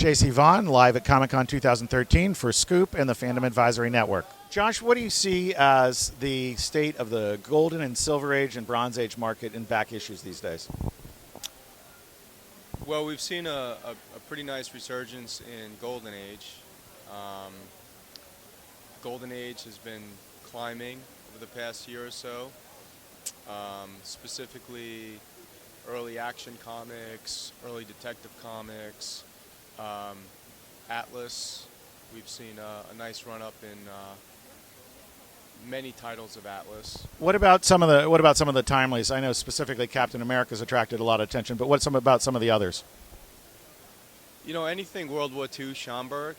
JC Vaughn, live at Comic-Con 2013 for Scoop and the Fandom Advisory Network. Josh, what do you see as the state of the Golden and Silver Age and Bronze Age market in back issues these days? Well, we've seen a pretty nice resurgence in Golden Age. Golden Age has been climbing over the past year or so, specifically early action comics, early detective comics, Atlas. We've seen a nice run up in many titles of Atlas. What about some of the timelies? I know specifically Captain America's attracted a lot of attention, but what's about some of the others? You know, anything World War II, Schomburg,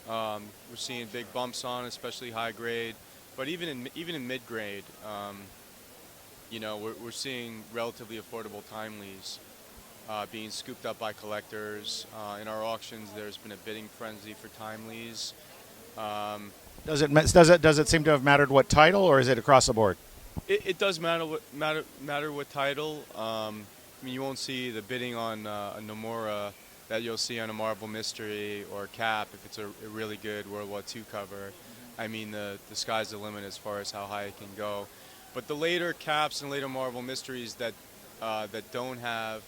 we're seeing big bumps on, especially high grade, but even in mid grade, you know, we're seeing relatively affordable timelies being scooped up by collectors. In our auctions, there's been a bidding frenzy for timelies. Does it seem to have mattered what title, or is it across the board? It does matter what title. I mean, you won't see the bidding on a Nomura that you'll see on a Marvel Mystery or Cap if it's a really good World War II cover. I mean, the sky's the limit as far as how high it can go. But the later Caps and later Marvel Mysteries that don't have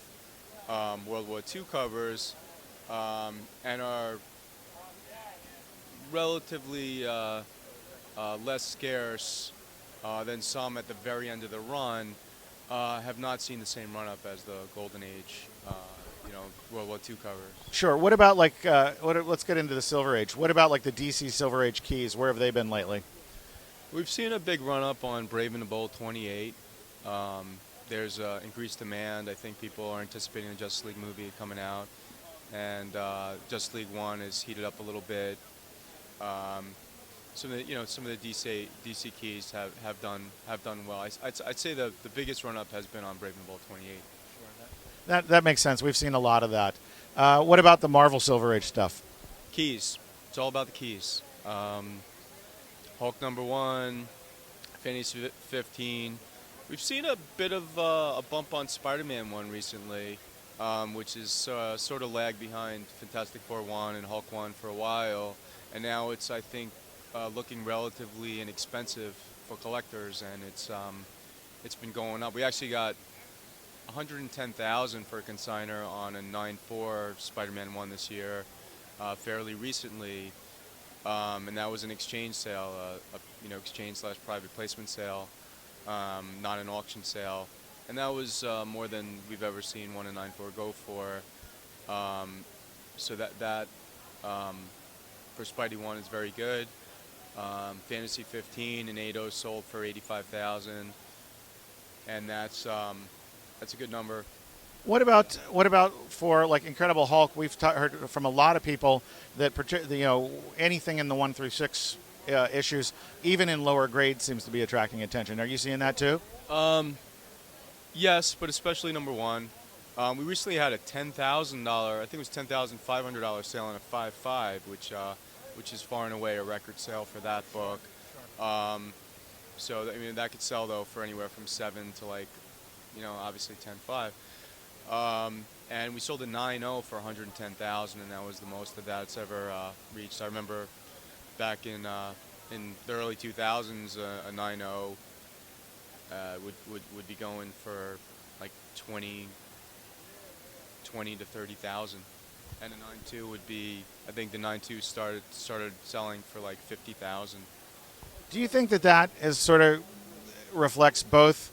World War II covers and are relatively less scarce than some at the very end of the run have not seen the same run-up as the Golden Age, you know, World War II covers. Sure. What about let's get into the Silver Age. What about like the DC Silver Age keys? Where have they been lately? We've seen a big run-up on Brave and the Bold 28. There's increased demand. I think people are anticipating the Justice League movie coming out, and Justice League 1 is heated up a little bit. Some of the DC keys have done well. I'd say the biggest run-up has been on Brave and the Bold 28. That makes sense. We've seen a lot of that. What about the Marvel Silver Age stuff? Keys. It's all about the keys. Hulk #1, Fantasy 15. We've seen a bit of a bump on Spider-Man 1 recently, which is sort of lagged behind Fantastic Four 1 and Hulk 1 for a while. And now it's, I think, looking relatively inexpensive for collectors, and it's been going up. We actually got $110,000 for a consignor on a 9.4 Spider-Man 1 this year, fairly recently, and that was an exchange sale, exchange/private placement sale, not an auction sale, and that was more than we've ever seen one in 9.4 go for. So that for Spidey 1 is very good. Fantasy 15 and 8.0 sold for $85,000, and that's a good number. What about for like Incredible Hulk? We've heard from a lot of people that anything in the 1 through 6 issues, even in lower grades, seems to be attracting attention. Are you seeing that too? Yes, but especially #1. We recently had a $10,000, I think it was $10,500 sale on a 5.5, which is far and away a record sale for that book. So that could sell though for anywhere from 7 to obviously 10.5. And we sold a 9.0 for $110,000, and that was the most that that's ever reached. I remember back in the early 2000s, a 9.0 would be going for like 20 to 30,000, and a 9.2 would be. I think the 9.2 started selling for like 50,000. Do you think that is sort of reflects both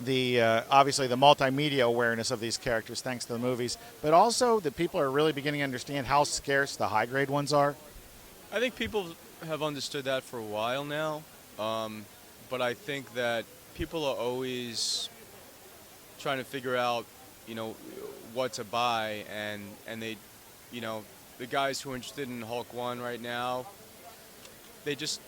the obviously the multimedia awareness of these characters thanks to the movies, but also that people are really beginning to understand how scarce the high grade ones are? I think people have understood that for a while now, but I think that people are always trying to figure out, what to buy, and they, the guys who are interested in Hulk 1 right now, they just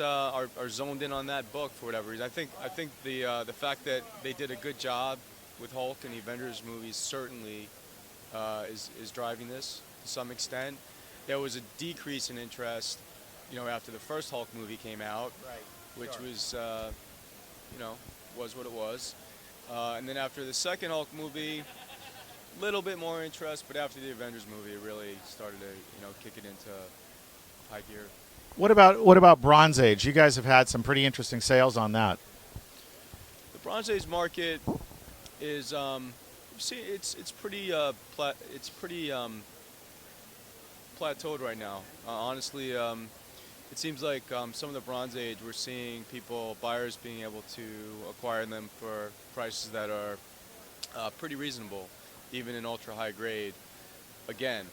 are zoned in on that book for whatever reason. I think the fact that they did a good job with Hulk and the Avengers movies certainly is driving this to some extent. There was a decrease in interest, after the first Hulk movie came out, right, which sure. was what it was. And then after the second Hulk movie, little bit more interest, but after the Avengers movie, it really started to kick it into high gear. What about Bronze Age? You guys have had some pretty interesting sales on that. The Bronze Age market is see it's pretty plateaued right now. Honestly, it seems like some of the Bronze Age, we're seeing buyers being able to acquire them for prices that are pretty reasonable, even in ultra high grade. Again,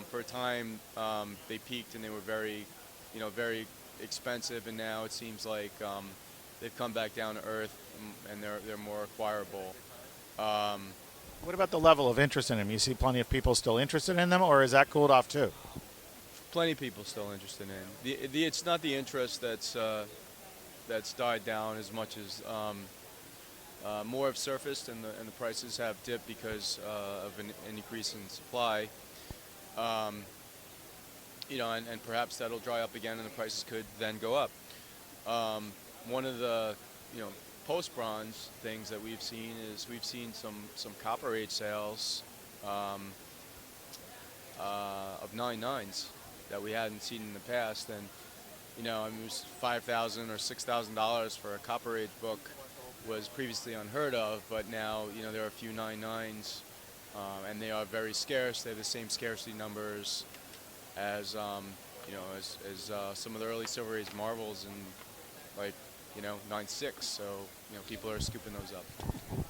for a time they peaked and they were very expensive, and now it seems like they've come back down to earth, and they're more acquirable. What about the level of interest in them? You see plenty of people still interested in them, or is that cooled off too? Plenty of people still interested in. It's not the interest that's died down as much as more have surfaced, and the prices have dipped because of an increase in supply. And perhaps that'll dry up again, and the prices could then go up. One of the post-bronze things that we've seen is we've seen some Copper Age sales of 9.9s that we hadn't seen in the past, and it was $5,000 or $6,000 for a Copper Age book was previously unheard of, but now there are a few 9.9s, and they are very scarce. They have the same scarcity numbers as as some of the early Silver Age Marvels, and 9.6. So people are scooping those up.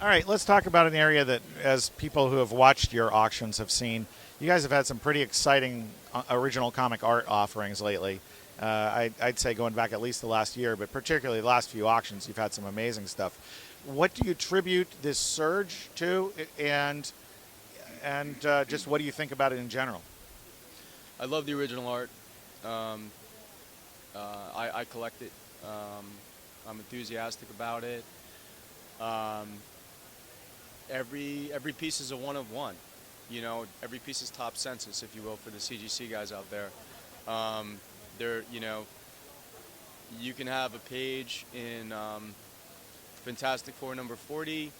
All right, let's talk about an area that, as people who have watched your auctions have seen, you guys have had some pretty exciting original comic art offerings lately. I'd say going back at least the last year, but particularly the last few auctions, you've had some amazing stuff. What do you attribute this surge to, and just what do you think about it in general? I love the original art. I collect it. I'm enthusiastic about it. Every piece is a one of one. Every piece is top census, if you will, for the CGC guys out there. You can have a page in Fantastic Four number 40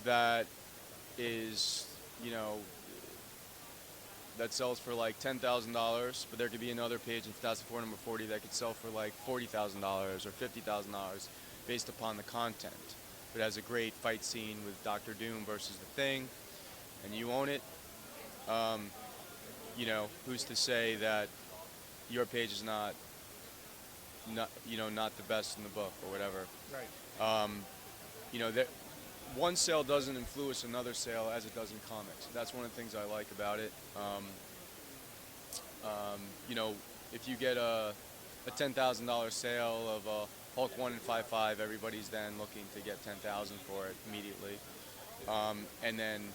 that is, that sells for like $10,000, but there could be another page in Fantastic Four number 40 that could sell for like $40,000 or $50,000 based upon the content. If it has a great fight scene with Doctor Doom versus the Thing, and you own it, who's to say that your page is not the best in the book or whatever. Right. That one sale doesn't influence another sale as it does in comics. That's one of the things I like about it. If you get a $10,000 sale of a Hulk 1 in 5.5, everybody's then looking to get $10,000 for it immediately. And then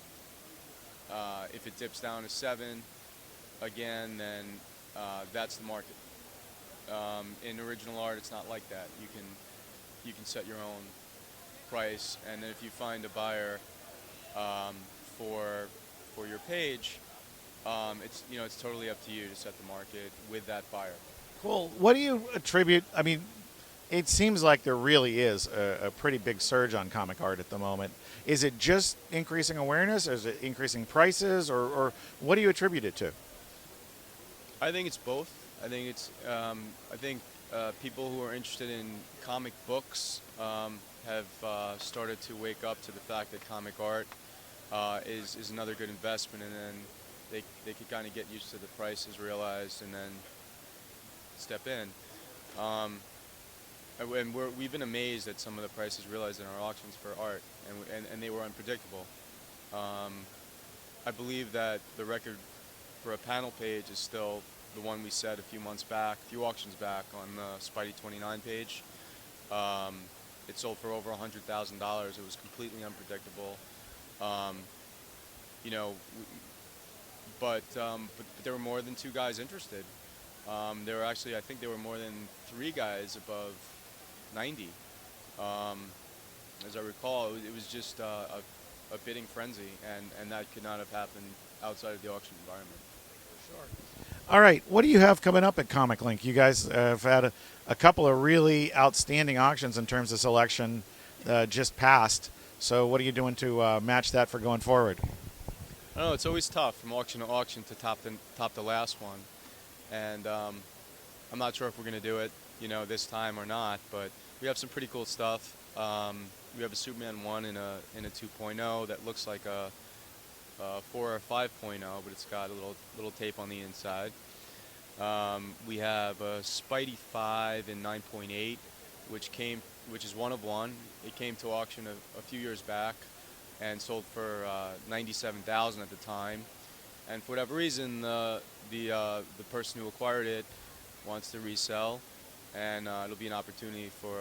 if it dips down to 7 again, then that's the market. In original art, it's not like that. You can set your own price, and then if you find a buyer for your page, it's totally up to you to set the market with that buyer. Cool. What do you attribute? I mean, it seems like there really is a pretty big surge on comic art at the moment. Is it just increasing awareness? Or is it increasing prices? Or what do you attribute it to? I think it's both. I think people who are interested in comic books have started to wake up to the fact that comic art is another good investment, and then they could kind of get used to the prices realized and then step in. And we've been amazed at some of the prices realized in our auctions for art, and they were unpredictable. I believe that the record for a panel page is still the one we set a few auctions back on the Spidey 29 page. It sold for over $100,000. It was completely unpredictable. But there were more than 2 guys interested. There were actually, I think there were more than 3 guys above 90. As I recall, it was just a bidding frenzy, and that could not have happened outside of the auction environment. Sure. All right, what do you have coming up at Comic Link? You guys have had a couple of really outstanding auctions in terms of selection just passed. So what are you doing to match that for going forward? I don't know. It's always tough from auction to auction to top the last one, and I'm not sure if we're gonna do it, this time or not. But we have some pretty cool stuff. We have a Superman 1 in a 2.0 that looks like a 4 or 5.0, but it's got a little tape on the inside. We have a Spidey 5 in 9.8, which is one of one. It came to auction a few years back and sold for $97,000 at the time. And for whatever reason, the person who acquired it wants to resell, and it'll be an opportunity for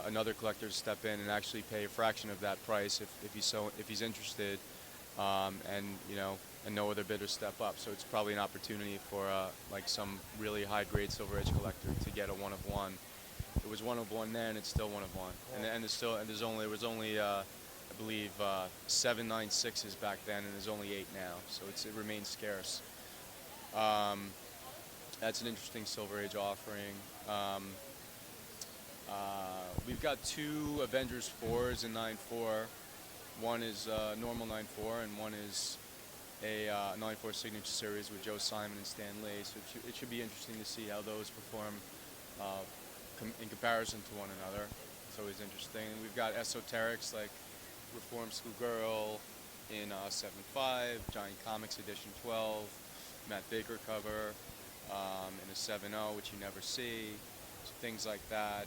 another collector to step in and actually pay a fraction of that price if he's interested, and no other bidders step up. So it's probably an opportunity for like some really high-grade Silver Age collector to get a one of one. It was one of one then, it's still one of one, and there was only I believe 7 9.6s back then, and there's only 8 now. So it remains scarce. That's an interesting Silver Age offering. We've got 2 Avengers 4s in 9.4. One is normal 9.4, and one is a 9.4 Signature Series with Joe Simon and Stan Lee. So it should be interesting to see how those perform in comparison to one another. It's always interesting. And we've got esoterics like Reformed Schoolgirl in 7.5, Giant Comics Edition 12, Matt Baker cover in a 7.0, which you never see. So things like that.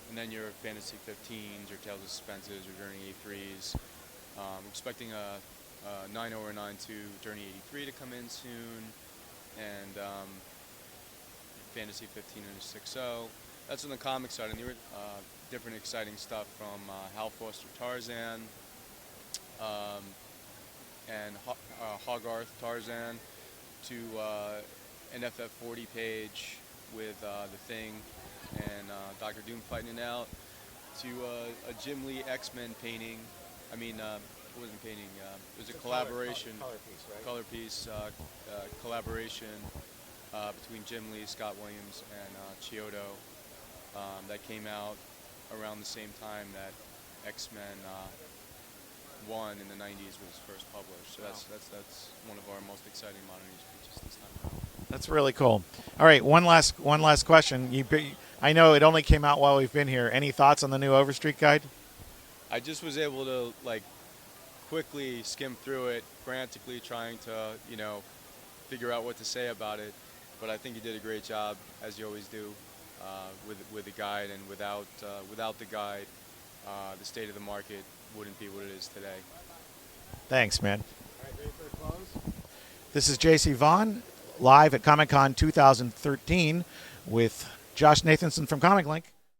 And then your Fantasy 15s, your Tales of Suspenses, your Journey 83s. We're expecting a 9.0 or 9.2 Journey 83 to come in soon, and Fantasy 15 and a 6.0. That's on the comic side, and there were different exciting stuff from Hal Foster Tarzan and Hogarth Tarzan to an FF40 page with The Thing and Doctor Doom fighting it out, to a Jim Lee X-Men painting. I mean, it wasn't painting. It was a collaboration. Color piece, collaboration between Jim Lee, Scott Williams, and Chiodo that came out around the same time that X-Men 1 in the 90s was first published. So that's one of our most exciting modern age pieces this time around. That's really cool. All right, one last question. I know it only came out while we've been here. Any thoughts on the new Overstreet guide? I just was able to quickly skim through it, frantically trying to figure out what to say about it. But I think you did a great job, as you always do, with the guide. And without the guide, the state of the market wouldn't be what it is today. Thanks, man. All right, ready for the close? This is J.C. Vaughn, live at Comic-Con 2013 with Josh Nathanson from Comic Link.